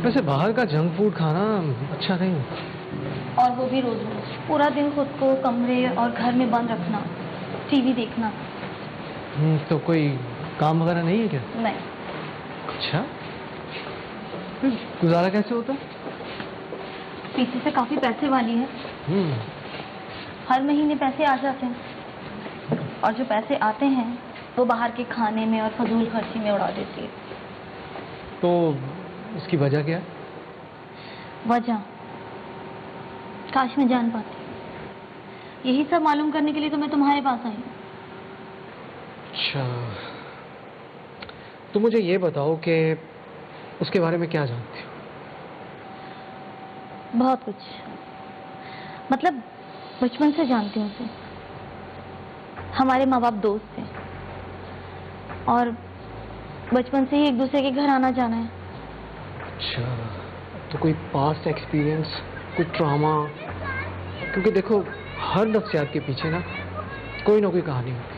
वैसे बाहर का जंक फूड खाना अच्छा नहीं। और वो भी रोज रोज। पूरा दिन खुद को कमरे और घर में बंद रखना, टीवी देखना। तो कोई काम वगैरह नहीं है क्या? नहीं। अच्छा, फिर गुजारा कैसे होता है? पीछे से काफी पैसे वाली है। हर महीने पैसे आ जाते हैं, और जो पैसे आते हैं वो बाहर के खाने में और फजूल खर्ची में उड़ा देती है। तो इसकी वजह क्या है? वजह काश मैं जान पाती। यही सब मालूम करने के लिए तो मैं तुम्हारे पास आई हूँ। अच्छा, तो मुझे ये बताओ कि उसके बारे में क्या जानती हो? बहुत कुछ, मतलब बचपन से जानती हूँ उसे। हमारे माँ बाप दोस्त थे और बचपन से ही एक दूसरे के घर आना जाना है। अच्छा, तो कोई पास्ट एक्सपीरियंस, कोई ट्रॉमा? क्योंकि देखो, हर नफ्सियात के पीछे ना कोई कहानी होती है।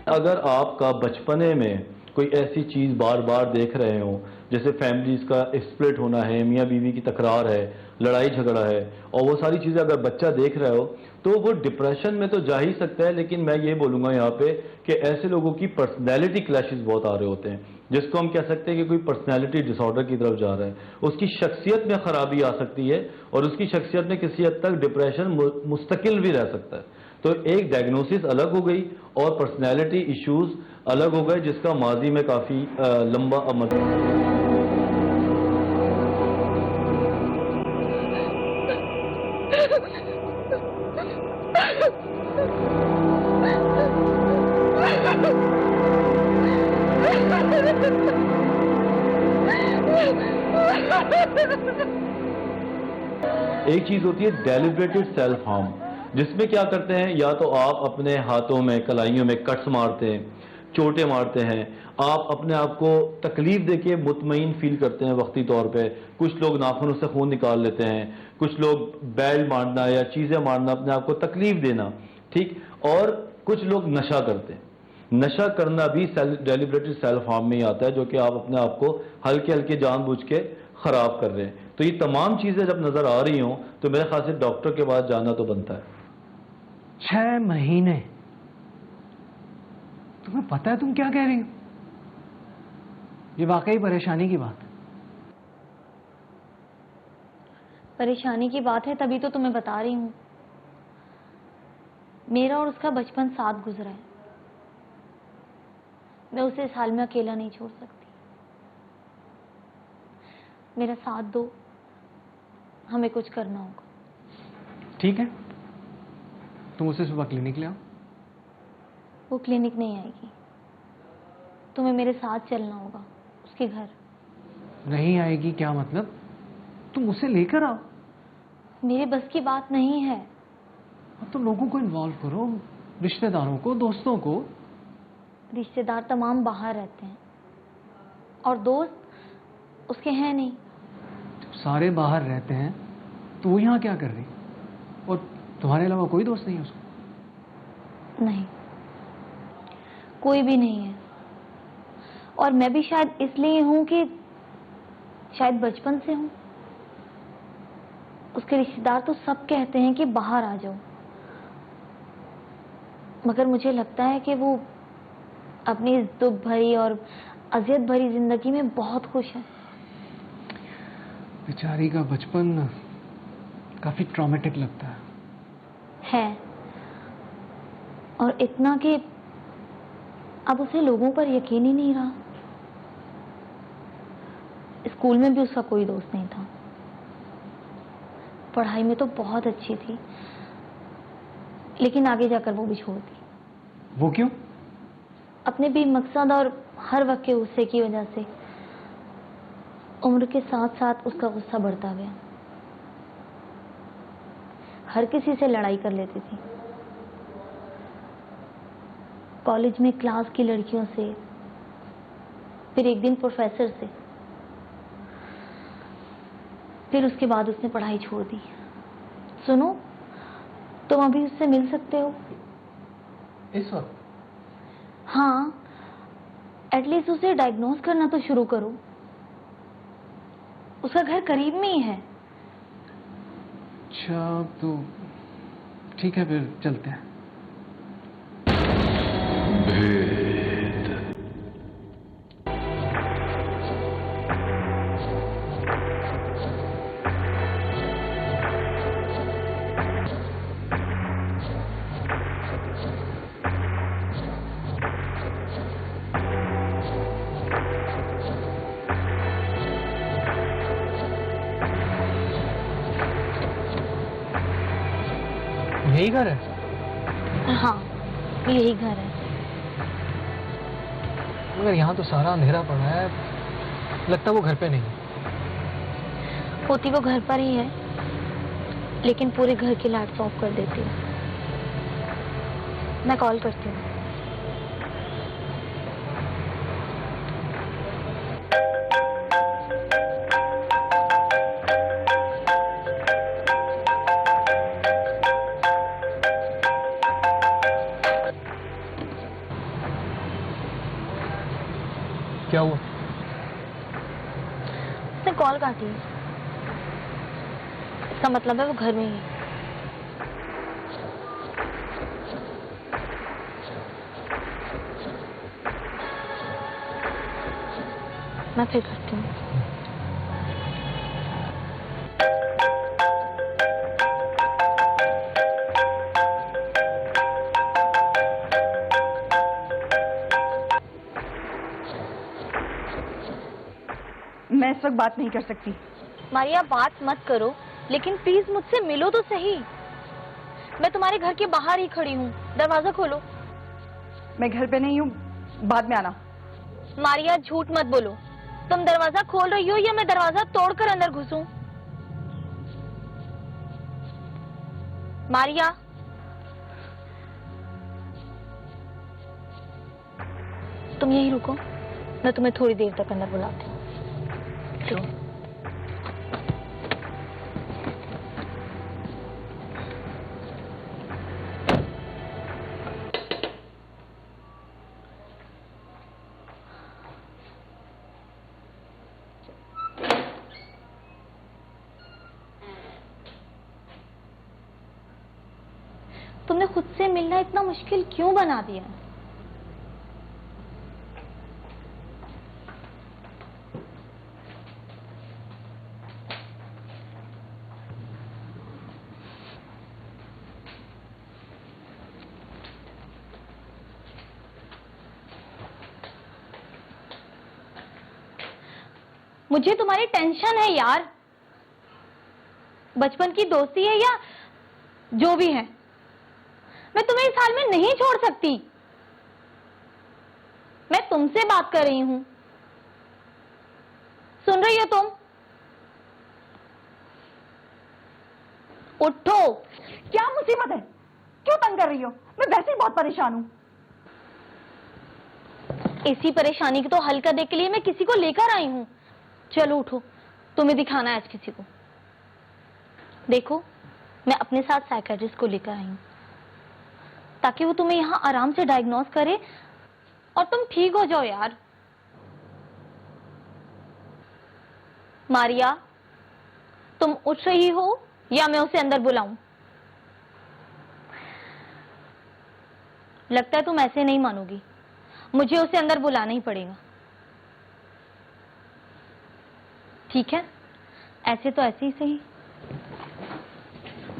अगर आपका बचपने में कोई ऐसी चीज़ बार बार देख रहे हो, जैसे फैमिलीज का स्प्लिट होना है, मियाँ बीवी की तकरार है, लड़ाई झगड़ा है, और वो सारी चीज़ें अगर बच्चा देख रहे हो तो वो डिप्रेशन में तो जा ही सकता है। लेकिन मैं ये बोलूँगा यहाँ पे कि ऐसे लोगों की पर्सनैलिटी क्लैशेस बहुत आ रहे होते हैं, जिसको हम कह सकते हैं कि कोई पर्सनैलिटी डिसऑर्डर की तरफ जा रहा है। उसकी शख्सियत में खराबी आ सकती है और उसकी शख्सियत में किसी हद तक डिप्रेशन मुस्तकिल भी रह सकता है। तो एक डायग्नोसिस अलग हो गई और पर्सनैलिटी इश्यूज अलग हो गए, जिसका माजी में काफ़ी लंबा अमल। एक चीज होती है डेलिब्रेटेड सेल्फ हार्म, जिसमें क्या करते हैं, या तो आप अपने हाथों में कलाइयों में कट्स मारते हैं, चोटें मारते हैं, आप अपने आप को तकलीफ देके मुतमईन फील करते हैं वक्ती तौर पे। कुछ लोग नाखूनों से खून निकाल लेते हैं, कुछ लोग बैल मारना या चीज़ें मारना, अपने आप को तकलीफ देना, ठीक। और कुछ लोग नशा करते हैं। नशा करना भी डेलिब्रेटेड सेल्फ हार्म में ही आता है, जो कि आप अपने आप को हल्के हल्के जानबूझ के खराब कर रहे हैं। तो ये तमाम चीजें जब नजर आ रही हों तो मेरे ख्याल से डॉक्टर के पास जाना तो बनता है। 6 महीने? तुम्हें पता है तुम क्या कह रही हो? ये वाकई परेशानी की बात है। परेशानी की बात है तभी तो तुम्हें बता रही हूँ। मेरा और उसका बचपन साथ गुजरा है। मैं उसे इस हाल में अकेला नहीं छोड़ सकती। मेरा साथ दो, हमें कुछ करना होगा। ठीक है, तुम उसे सुबह क्लिनिक ले आओ। वो क्लिनिक नहीं आएगी, तुम्हें मेरे साथ चलना होगा उसके घर। नहीं आएगी क्या मतलब? तुम उसे लेकर आओ। मेरे बस की बात नहीं है। तो लोगों को इन्वॉल्व करो, रिश्तेदारों को, दोस्तों को। रिश्तेदार तमाम बाहर रहते हैं और दोस्त उसके हैं नहीं। जब सारे बाहर रहते हैं तो वो यहाँ क्या कर रही? और तुम्हारे अलावा कोई दोस्त नहीं है उसको? नहीं, कोई भी नहीं है। और मैं भी शायद इसलिए हूं कि शायद बचपन से हूं। उसके रिश्तेदार तो सब कहते हैं कि बाहर आ जाओ, मगर मुझे लगता है कि वो अपनी इस दुख भरी और अजियत भरी जिंदगी में बहुत खुश है। बेचारी का बचपन काफी ट्रॉमेटिक लगता है, और इतना कि अब उसे लोगों पर यकीन ही नहीं रहा। स्कूल में भी उसका कोई दोस्त नहीं था। पढ़ाई में तो बहुत अच्छी थी, लेकिन आगे जाकर वो भी छोड़ दी। वो क्यों? अपने भी मकसद और हर वक्त के गुस्से की वजह से उम्र के साथ साथ उसका गुस्सा बढ़ता गया। हर किसी से लड़ाई कर लेती थी। कॉलेज में क्लास की लड़कियों से, फिर एक दिन प्रोफेसर से, फिर उसके बाद उसने पढ़ाई छोड़ दी। सुनो, तुम अभी उससे मिल सकते हो? इस वक्त? हाँ, एटलीस्ट उसे डायग्नोज करना तो शुरू करो। उसका घर करीब में ही है। अच्छा तो ठीक है, फिर चलते हैं। यही घर है? हाँ, यही घर है। मगर यहाँ तो सारा अंधेरा पड़ा है, लगता वो घर पे नहीं है। होती वो घर पर ही है, लेकिन पूरे घर की लाइट्स ऑफ कर देती है। मैं कॉल करती हूँ। क्या हुआ? उसने कॉल काटी। इसका मतलब है वो घर में ही है। मैं फिर करती हूँ। मैं इस वक्त बात नहीं कर सकती। मारिया, बात मत करो, लेकिन प्लीज मुझसे मिलो तो सही। मैं तुम्हारे घर के बाहर ही खड़ी हूँ, दरवाजा खोलो। मैं घर पे नहीं हूँ, बाद में आना। मारिया, झूठ मत बोलो। तुम दरवाजा खोल रही हो या मैं दरवाजा तोड़कर अंदर घुसूं? मारिया, तुम यहीं रुको, मैं तुम्हें थोड़ी देर तक अंदर बुलाती हूँ। क्यों? तुमने खुद से मिलना इतना मुश्किल क्यों बना दिया? मुझे तुम्हारी टेंशन है यार। बचपन की दोस्ती है या जो भी है, मैं तुम्हें इस हाल में नहीं छोड़ सकती। मैं तुमसे बात कर रही हूं, सुन रही हो तुम? उठो। क्या मुसीबत है? क्यों तंग कर रही हो? मैं वैसे ही बहुत परेशान हूँ। इसी परेशानी को तो हल करने के लिए मैं किसी को लेकर आई हूं। चलो उठो, तुम्हें दिखाना है आज किसी को। देखो, मैं अपने साथ साइकियाट्रिस्ट को लेकर आई हूं, ताकि वो तुम्हें यहां आराम से डायग्नोज करे और तुम ठीक हो जाओ यार। मारिया, तुम उठ रही हो या मैं उसे अंदर बुलाऊं? लगता है तुम ऐसे नहीं मानोगी, मुझे उसे अंदर बुलाना ही पड़ेगा। ठीक है, ऐसे तो ऐसे ही सही।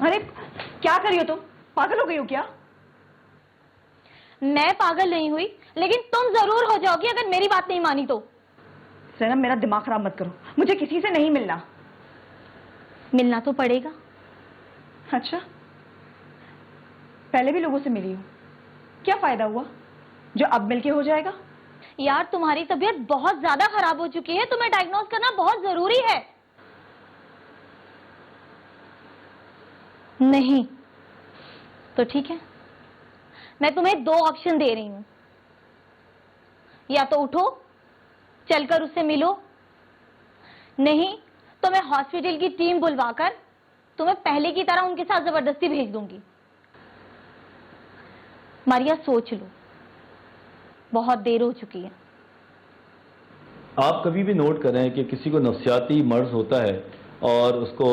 अरे क्या कर रही हो तुम? पागल हो गई हो क्या? मैं पागल नहीं हुई, लेकिन तुम जरूर हो जाओगी अगर मेरी बात नहीं मानी तो। सैनम, मेरा दिमाग खराब मत करो। मुझे किसी से नहीं मिलना। मिलना तो पड़ेगा। अच्छा, पहले भी लोगों से मिली हूँ, क्या फायदा हुआ जो अब मिलके हो जाएगा? यार, तुम्हारी तबीयत बहुत ज्यादा खराब हो चुकी है, तुम्हें डायग्नोज करना बहुत जरूरी है। नहीं तो ठीक है, मैं तुम्हें दो ऑप्शन दे रही हूं। या तो उठो, चलकर उससे मिलो, नहीं तो मैं हॉस्पिटल की टीम बुलवाकर तुम्हें पहले की तरह उनके साथ जबरदस्ती भेज दूंगी। मारिया सोच लो, बहुत देर हो चुकी है। आप कभी भी नोट करें कि किसी को नफसियाती मर्ज होता है और उसको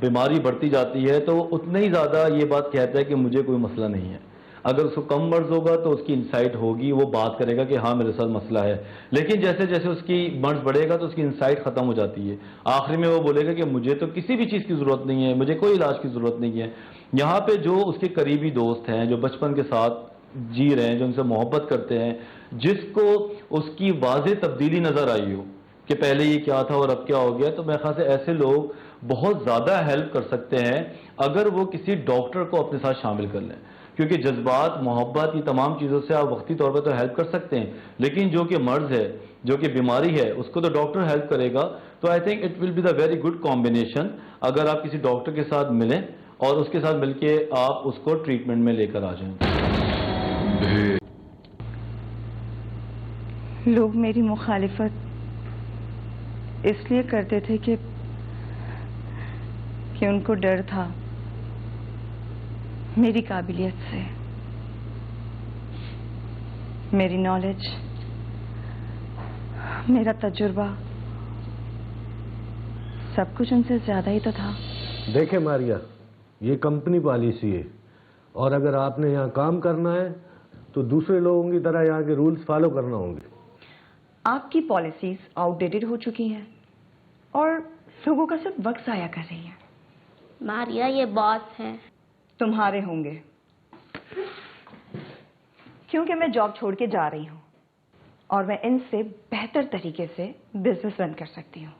बीमारी बढ़ती जाती है तो वो उतना ही ज़्यादा ये बात कहता है कि मुझे कोई मसला नहीं है। अगर उसको कम मर्ज होगा तो उसकी इंसाइट होगी, वो बात करेगा कि हाँ मेरे साथ मसला है। लेकिन जैसे जैसे उसकी मर्ज बढ़ेगा तो उसकी इंसाइट ख़त्म हो जाती है। आखिर में वो बोलेगा कि मुझे तो किसी भी चीज़ की ज़रूरत नहीं है, मुझे कोई इलाज की ज़रूरत नहीं है। यहाँ पे जो उसके करीबी दोस्त हैं, जो बचपन के साथ जी रहे हैं, जो उनसे मोहब्बत करते हैं, जिसको उसकी वाज़ेह तब्दीली नज़र आई हो कि पहले ये क्या था और अब क्या हो गया, तो मेरे ख्याल से ऐसे लोग बहुत ज़्यादा हेल्प कर सकते हैं अगर वो किसी डॉक्टर को अपने साथ शामिल कर लें। क्योंकि जज्बात, मोहब्बत, ये तमाम चीज़ों से आप वक्ती तौर पर तो हेल्प कर सकते हैं, लेकिन जो कि मर्ज है, जो कि बीमारी है, उसको तो डॉक्टर हेल्प करेगा। तो I think it will be the very good combination अगर आप किसी डॉक्टर के साथ मिलें और उसके साथ मिलके आप उसको ट्रीटमेंट में लेकर आ जाएं। लोग मेरी मुखालिफत इसलिए करते थे कि उनको डर था मेरी काबिलियत से, मेरी नॉलेज, मेरा तजुर्बा, सब कुछ उनसे ज्यादा ही तो था। देखे मारिया, ये कंपनी पॉलिसी है और अगर आपने यहाँ काम करना है तो दूसरे लोगों की तरह यहाँ के रूल्स फॉलो करना होंगे। आपकी पॉलिसीज आउटडेटेड हो चुकी हैं और लोगों का सिर्फ वक्त जाया कर रही हैं। मारिया ये बॉस हैं। तुम्हारे होंगे, क्योंकि मैं जॉब छोड़ के जा रही हूं और मैं इनसे बेहतर तरीके से बिजनेस रन कर सकती हूं।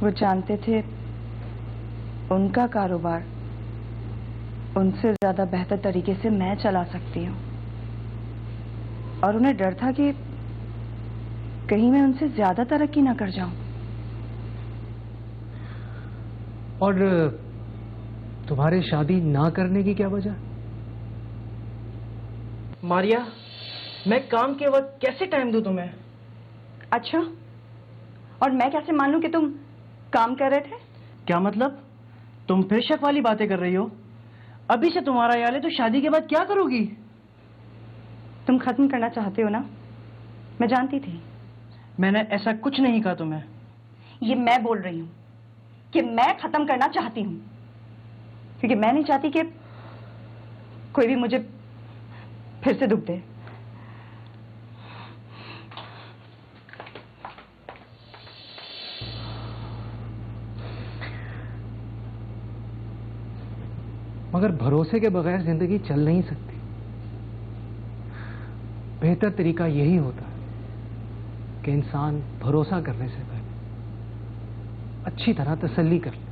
वो जानते थे उनका कारोबार उनसे ज्यादा बेहतर तरीके से मैं चला सकती हूँ, और उन्हें डर था कि कहीं मैं उनसे ज्यादा तरक्की ना कर जाऊं। और तुम्हारे शादी ना करने की क्या वजह? मारिया, मैं काम के वक्त कैसे टाइम दूं तुम्हें? अच्छा, और मैं कैसे मान लूं कि तुम काम कर रहे थे? क्या मतलब? तुम फिर शक वाली बातें कर रही हो? अभी से तुम्हारा ख्याल है तो शादी के बाद क्या करोगी? तुम खत्म करना चाहते हो ना? मैं जानती थी। मैंने ऐसा कुछ नहीं कहा तुम्हें। ये मैं बोल रही हूं कि मैं खत्म करना चाहती हूं, क्योंकि मैं नहीं चाहती कि कोई भी मुझे फिर से दुख दे। मगर भरोसे के बगैर जिंदगी चल नहीं सकती। बेहतर तरीका यही होता है कि इंसान भरोसा करने से पहले अच्छी तरह तसल्ली कर ले,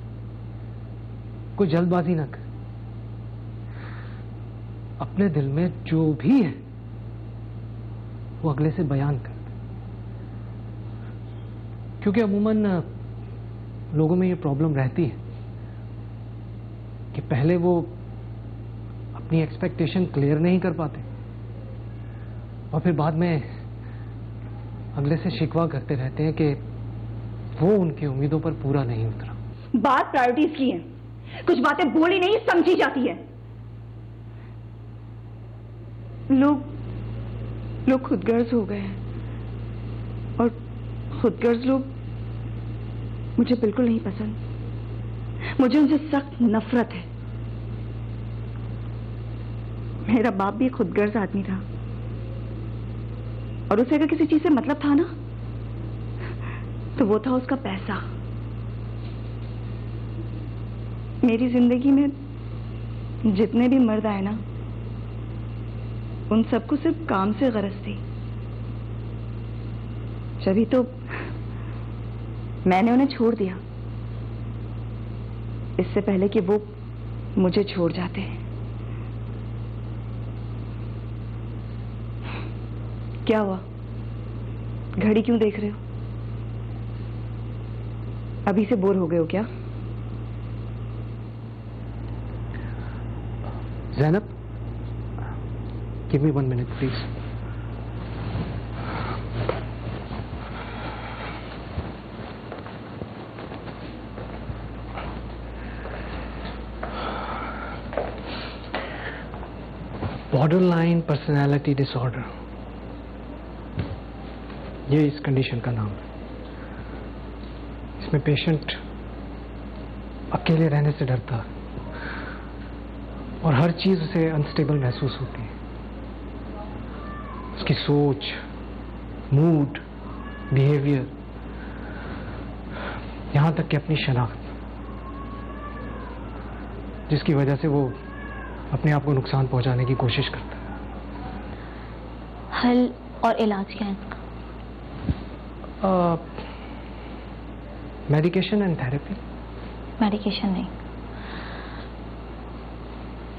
कोई जल्दबाजी ना करे, अपने दिल में जो भी है वो अगले से बयान कर दे। क्योंकि अमूमन लोगों में ये प्रॉब्लम रहती है कि पहले वो अपनी एक्सपेक्टेशन क्लियर नहीं कर पाते और फिर बाद में अगले से शिकवा करते रहते हैं कि वो उनकी उम्मीदों पर पूरा नहीं उतरा। बात प्रायोरिटीज की है, कुछ बातें बोली नहीं समझी जाती है। लोग खुदगर्ज हो गए हैं और खुदगर्ज लोग मुझे बिल्कुल नहीं पसंद। मुझे उनसे सख्त नफरत है। मेरा बाप भी एक खुदगर्ज आदमी था और उसे अगर किसी चीज से मतलब था ना तो वो था उसका पैसा। मेरी जिंदगी में जितने भी मर्द आए ना, उन सबको सिर्फ काम से गरज थी। जभी तो मैंने उन्हें छोड़ दिया, इससे पहले कि वो मुझे छोड़ जाते। क्या हुआ? घड़ी क्यों देख रहे हो? अभी से बोर हो गए हो क्या? Zainab, give me 1 minute, please. Borderline personality disorder, ये इस कंडीशन का नाम है। इसमें पेशेंट अकेले रहने से डरता है और हर चीज उसे अनस्टेबल महसूस होती है। उसकी सोच, मूड, बिहेवियर, यहां तक कि अपनी शनाख्त, जिसकी वजह से वो अपने आप को नुकसान पहुंचाने की कोशिश करता है। हल और इलाज क्या है इसका? Medication and therapy. मेडिकेशन नहीं,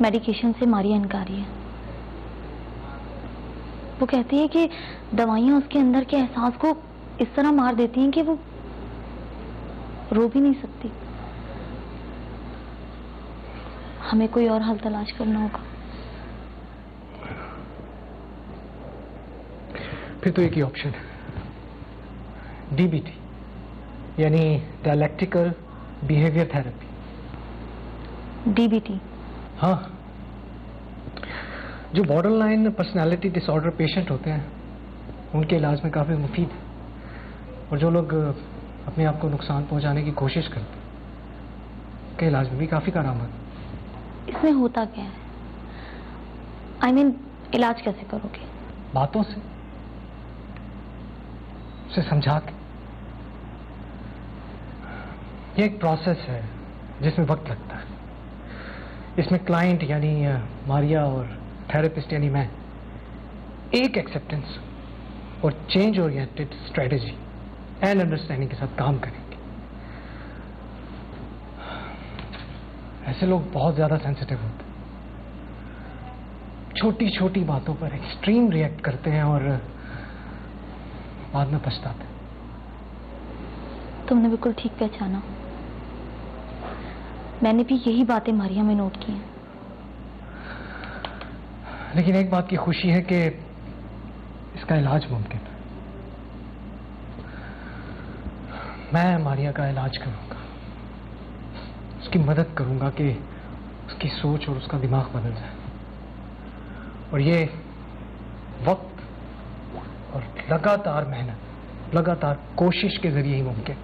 मेडिकेशन से मारिया इनकारी है। वो कहती है कि दवाइयां उसके अंदर के एहसास को इस तरह मार देती हैं कि वो रो भी नहीं सकती। हमें कोई और हल तलाश करना होगा। फिर तो एक ही ऑप्शन है, डीबीटी, यानी डायलैक्टिकल बिहेवियर थेरेपी। डीबीटी? हाँ, जो बॉर्डरलाइन पर्सनालिटी डिसऑर्डर पेशेंट होते हैं उनके इलाज में काफ़ी मुफीद है, और जो लोग अपने आप को नुकसान पहुंचाने की कोशिश करते हैं उनके इलाज में भी काफ़ी कारआमद है। इसमें होता क्या है? I mean, इलाज कैसे करोगे? बातों से, उसे समझा के। ये एक प्रोसेस है जिसमें वक्त लगता है। इसमें क्लाइंट यानी मारिया और थेरेपिस्ट यानी मैं एक एक्सेप्टेंस और change oriented strategy and understanding के साथ काम करेंगे। ऐसे लोग बहुत ज्यादा सेंसिटिव होते हैं, छोटी छोटी बातों पर एक्सट्रीम रिएक्ट करते हैं और बाद में पछताते हैं। तुमने बिल्कुल ठीक पहचाना। मैंने भी यही बातें मारिया में नोट की हैं। लेकिन एक बात की खुशी है कि इसका इलाज मुमकिन है। मैं मारिया का इलाज करूंगा, उसकी मदद करूंगा कि उसकी सोच और उसका दिमाग बदल जाए, और ये वक्त और लगातार मेहनत, लगातार कोशिश के जरिए ही मुमकिन।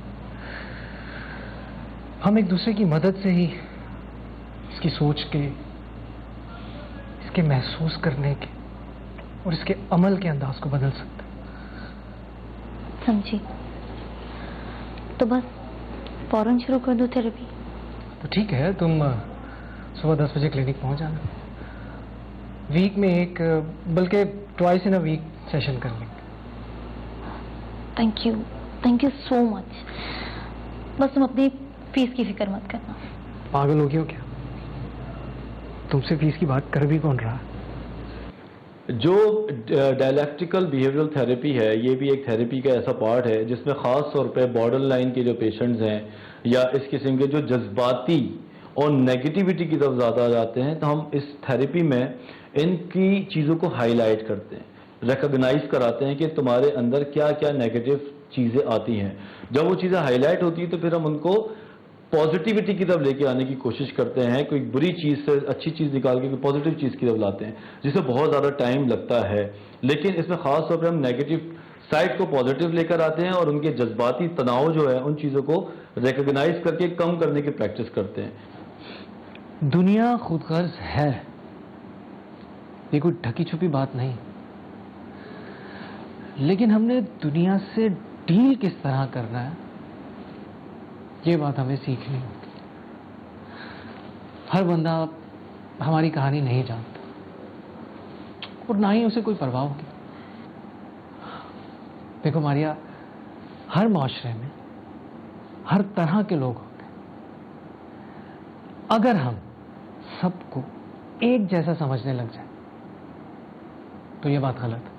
हम एक दूसरे की मदद से ही इसकी सोच के, इसके महसूस करने के और इसके अमल के अंदाज को बदल सकते हैं। समझी? तो बस फौरन शुरू कर दो थेरेपी। तो ठीक है, तुम सुबह 10 बजे क्लिनिक पहुंच जाना। वीक में एक, बल्कि twice in a week session कर लेंगे। Thank you so much. बस तुम अपनी फीस की फिक्र मत करना। पागल हो गए हो क्या? तुमसे फीस की बात कर भी कौन रहा? जो डायलैक्टिकल बिहेवियरल थेरेपी है, ये भी एक थेरेपी का ऐसा पार्ट है जिसमें ख़ास तौर पे बॉर्डर लाइन के जो पेशेंट्स हैं या इस किस्म के जो जज्बाती और नेगेटिविटी की तरफ ज़्यादा जाते हैं, तो हम इस थेरेपी में इनकी चीज़ों को हाईलाइट करते हैं, रिकॉग्नाइज कराते हैं कि तुम्हारे अंदर क्या क्या नेगेटिव चीज़ें आती हैं। जब वो चीज़ें हाईलाइट होती हैं तो फिर हम उनको पॉजिटिविटी की तरफ लेके आने की कोशिश करते हैं। कोई बुरी चीज़ से अच्छी चीज़ निकाल के कोई पॉजिटिव चीज़ की तरफ लाते हैं, जिससे बहुत ज़्यादा टाइम लगता है। लेकिन इसमें ख़ास तौर पर हम नेगेटिव साइड को पॉजिटिव लेकर आते हैं और उनके जज्बाती तनाव जो है उन चीज़ों को रिकॉग्नाइज करके कम करने की प्रैक्टिस करते हैं। दुनिया खुदगर्ज है, ये कोई ढकी छुपी बात नहीं, लेकिन हमने दुनिया से डील किस तरह करना है ये बात हमें सीखनी होगी। हर बंदा हमारी कहानी नहीं जानता और ना ही उसे कोई परवाह होगी। देखो मारिया, हर माशरे में हर तरह के लोग होते हैं। अगर हम सबको एक जैसा समझने लग जाए तो ये बात गलत है।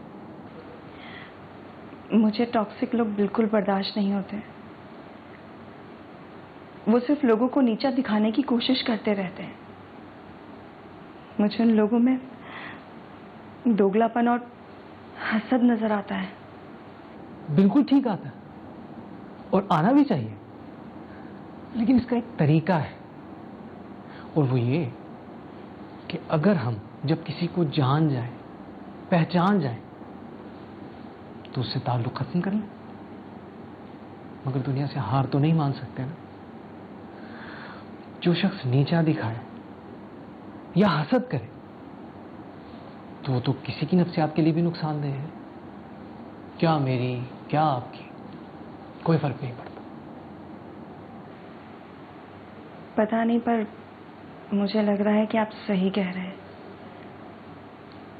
मुझे टॉक्सिक लोग बिल्कुल बर्दाश्त नहीं होते। वो सिर्फ लोगों को नीचा दिखाने की कोशिश करते रहते हैं। मुझे उन लोगों में दोगलापन और हसद नजर आता है। बिल्कुल ठीक आता है और आना भी चाहिए, लेकिन इसका एक तरीका है, और वो ये कि अगर हम जब किसी को जान जाए, पहचान जाए, तो उससे ताल्लुक खत्म कर लें। मगर दुनिया से हार तो नहीं मान सकते ना। जो शख्स नीचा दिखाए या हसद करे तो वो तो किसी की नफ्सियात के लिए भी नुकसानदेह है। क्या मेरी, क्या आपकी, कोई फर्क नहीं पड़ता। पता नहीं, पर मुझे लग रहा है कि आप सही कह रहे हैं।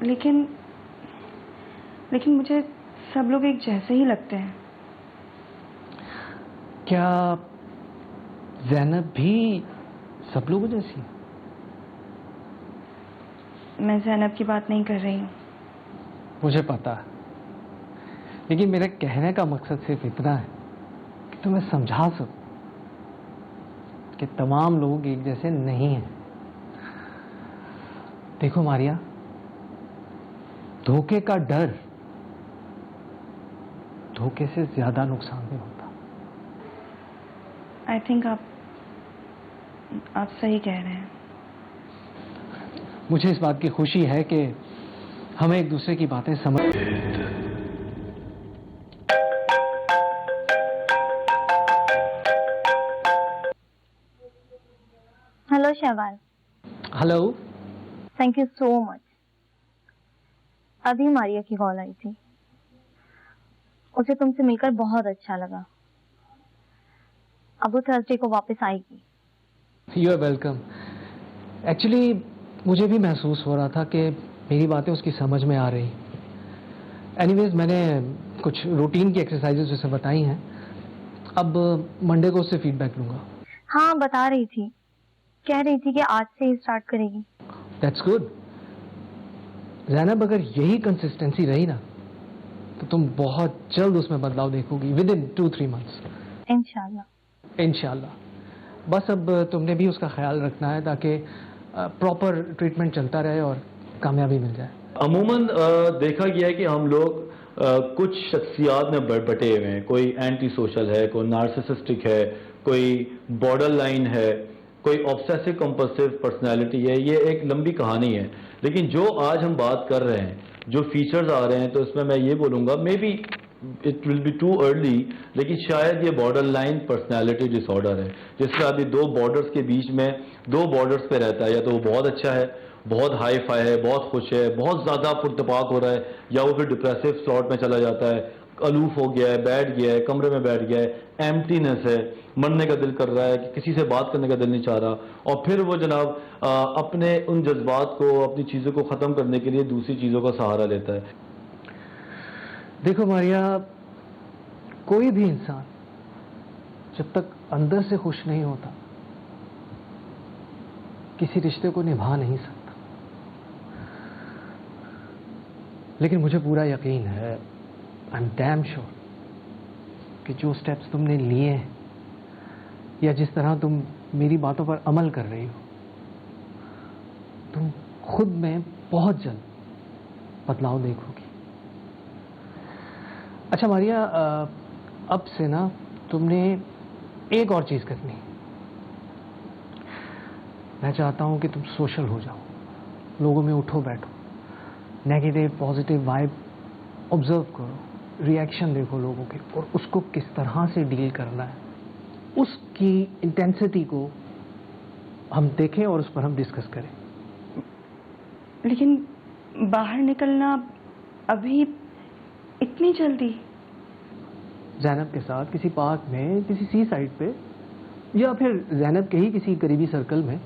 लेकिन मुझे सब लोग एक जैसे ही लगते हैं। क्या ज़ैनब भी सब लोगों जैसी है? मैं ज़ैनब की बात नहीं कर रही हूँ। मुझे पता है, लेकिन मेरे कहने का मकसद सिर्फ इतना है कि तुम्हें समझा सकूं कि तमाम लोग एक जैसे नहीं हैं। देखो मारिया, धोखे का डर धोखे से ज्यादा नुकसानदेह होता। आई थिंक आप सही कह रहे हैं। मुझे इस बात की खुशी है कि हमें एक दूसरे की बातें समझ। Hello Shahbaz, hello. Thank you so much. अभी मारिया की कॉल आई थी, उसे तुमसे मिलकर बहुत अच्छा लगा। अब वो थर्सडे को वापस आएगी। You are welcome. एक्चुअली मुझे भी महसूस हो रहा था कि मेरी बातें उसकी समझ में आ रही। एनीवेज, मैंने कुछ रूटीन की एक्सरसाइजेज उसे बताई हैं। अब मंडे को उससे फीडबैक लूंगा। हाँ, बता रही थी, कह रही थी कि आज से ही स्टार्ट करेगी। That's good. ज़ैनब, अगर यही कंसिस्टेंसी रही ना तो तुम बहुत जल्द उसमें बदलाव देखोगी, विद इन 2-3 मंथ्स। इंशाल्लाह। इंशाल्लाह। बस अब तुमने भी उसका ख्याल रखना है ताकि प्रॉपर ट्रीटमेंट चलता रहे और कामयाबी मिल जाए। अमूमन देखा गया है कि हम लोग कुछ शख्सियात में बटे हुए हैं। कोई एंटी सोशल है, कोई नार्सिसिस्टिक है, कोई बॉर्डर लाइन है, कोई ऑब्सेसिव कंपल्सिव पर्सनैलिटी है। ये एक लंबी कहानी है, लेकिन जो आज हम बात कर रहे हैं, जो फीचर्स आ रहे हैं, तो इसमें मैं ये बोलूँगा, may be it will be too early, लेकिन शायद ये बॉर्डर लाइन पर्सनैलिटी डिसऑर्डर है, जिसमें अभी दो बॉर्डर्स के बीच में, दो बॉर्डर्स पे रहता है। या तो वो बहुत अच्छा है, बहुत हाई फाई है, बहुत खुश है, बहुत ज़्यादा पुरतपाक हो रहा है, या वो फिर डिप्रेसिव स्लॉट में चला जाता है, अलूफ हो गया है, बैठ गया है, कमरे में बैठ गया है, एम्प्टीनेस है, मरने का दिल कर रहा है, कि किसी से बात करने का दिल नहीं चाह रहा, और फिर वो जनाब अपने उन जज्बात को, अपनी चीज़ों को ख़त्म करने के लिए दूसरी चीज़ों का सहारा लेता है। देखो मारिया, कोई भी इंसान जब तक अंदर से खुश नहीं होता किसी रिश्ते को निभा नहीं सकता। लेकिन मुझे पूरा यकीन है, आई एम डैम श्योर, कि जो स्टेप्स तुमने लिए हैं या जिस तरह तुम मेरी बातों पर अमल कर रही हो, तुम खुद में बहुत जल्द बदलाव देखोगी। अच्छा मारिया, अब से ना तुमने एक और चीज़ करनी है। मैं चाहता हूं कि तुम सोशल हो जाओ, लोगों में उठो बैठो, नेगेटिव पॉजिटिव वाइब ऑब्जर्व करो, रिएक्शन देखो लोगों के, और उसको किस तरह से डील करना है, उसकी इंटेंसिटी को हम देखें और उस पर हम डिस्कस करें। लेकिन बाहर निकलना अभी इतनी जल्दी? ज़ैनब के साथ किसी पार्क में, किसी सी साइड पे, या फिर ज़ैनब के ही किसी करीबी सर्कल में,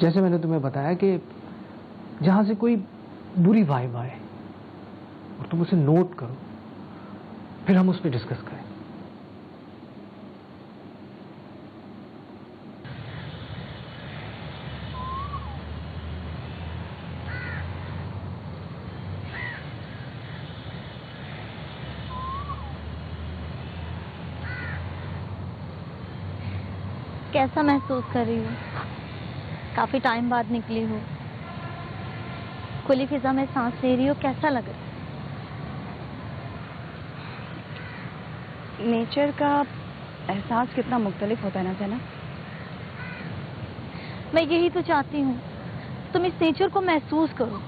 जैसे मैंने तुम्हें बताया कि जहाँ से कोई बुरी वाइब आए और तुम उसे नोट करो, फिर हम उस पर डिस्कस करें। कैसा महसूस कर रही हो? काफी टाइम बाद निकली हो, खुली फिजा में सांस ले रही हो, कैसा लग रहा है? नेचर का एहसास कितना मुख्तलिफ होता है ना जना। मैं यही तो चाहती हूँ तुम इस नेचर को महसूस करो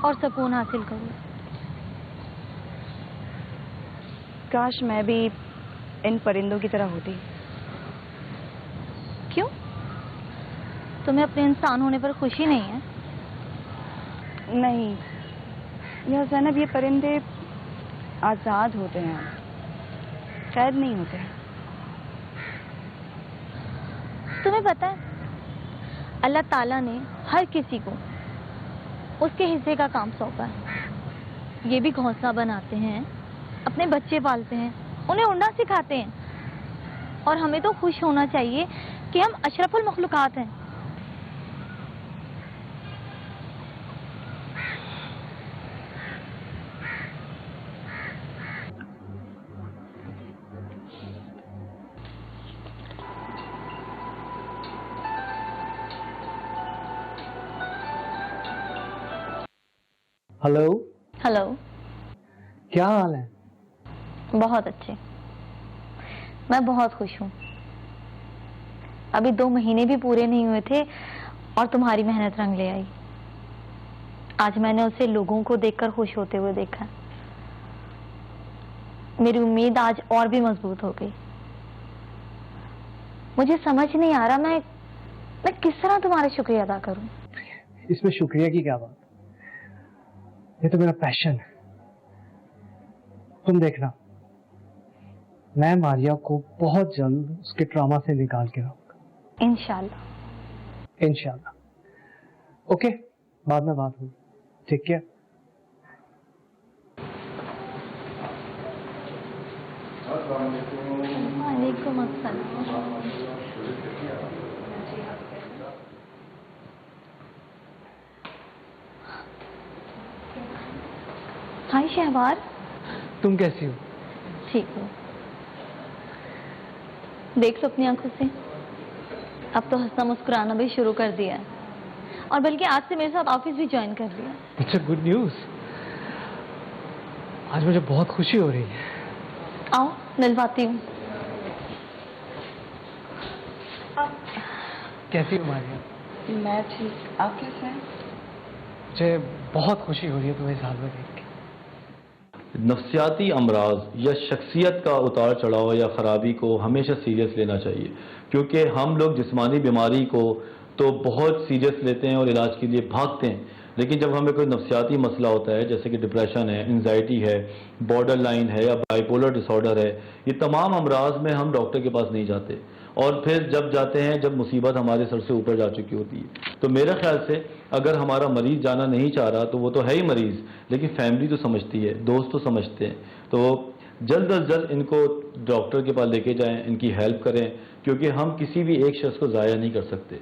और सुकून हासिल करो। काश मैं भी इन परिंदों की तरह होती। क्यों? तुम्हें अपने इंसान होने पर खुशी नहीं है? नहीं या ज़ैनब, ये परिंदे आज़ाद होते हैं, कैद नहीं होते हैं। तुम्हें पता है अल्लाह ताला ने हर किसी को उसके हिस्से का काम सौंपा है। ये भी घोंसला बनाते हैं, अपने बच्चे पालते हैं, उन्हें उड़ना सिखाते हैं, और हमें तो खुश होना चाहिए कि हम अशरफुल मखलूकात हैं। Hello, hello. क्या हाल है? बहुत अच्छे। मैं बहुत खुश हूँ। अभी 2 महीने भी पूरे नहीं हुए थे और तुम्हारी मेहनत रंग ले आई। आज मैंने उसे लोगों को देखकर खुश होते हुए देखा। मेरी उम्मीद आज और भी मजबूत हो गई। मुझे समझ नहीं आ रहा मैं किस तरह तुम्हारा शुक्रिया अदा करूं। इसमें शुक्रिया की क्या बात? ये तो मेरा पैशन है। तुम देखना, मैं मारिया को बहुत जल्द उसके ट्रॉमा से निकाल के लाऊंगा। इंशाल्लाह। इंशाल्लाह। ओके, बाद में बात होगी। ठीक है। वालेकुम अस्सलाम। हाय शहबाज। तुम कैसी हो? ठीक हूँ। देख लो अपनी आंखों से, अब तो हंसना मुस्कुराना भी शुरू कर दिया है, और बल्कि आज से मेरे साथ ऑफिस भी ज्वाइन कर लिया। अच्छा, गुड न्यूज। आज मुझे बहुत खुशी हो रही है। आओ मिलवाती हूँ। कैसी हो मारिया? मैं ठीक, आप कैसे हैं? मुझे बहुत खुशी हो रही है तुम्हें इस हाल में देख के। नफ्सियाती अमराज या शख्सियत का उतार चढ़ाव या ख़राबी को हमेशा सीरियस लेना चाहिए, क्योंकि हम लोग जिस्मानी बीमारी को तो बहुत सीरियस लेते हैं और इलाज के लिए भागते हैं, लेकिन जब हमें कोई नफ्सियाती मसला होता है, जैसे कि डिप्रेशन है, एंजाइटी है, बॉर्डर लाइन है या बाइपोलर डिसऑर्डर है, ये तमाम अमराज में हम डॉक्टर के पास नहीं जाते, और फिर जब जाते हैं जब मुसीबत हमारे सर से ऊपर जा चुकी होती है। तो मेरे ख्याल से अगर हमारा मरीज़ जाना नहीं चाह रहा तो वो तो है ही मरीज़, लेकिन फैमिली तो समझती है, दोस्त तो समझते हैं, तो जल्द अज जल्द इनको डॉक्टर के पास लेके जाएं, इनकी हेल्प करें, क्योंकि हम किसी भी एक शख्स को ज़ाया नहीं कर सकते।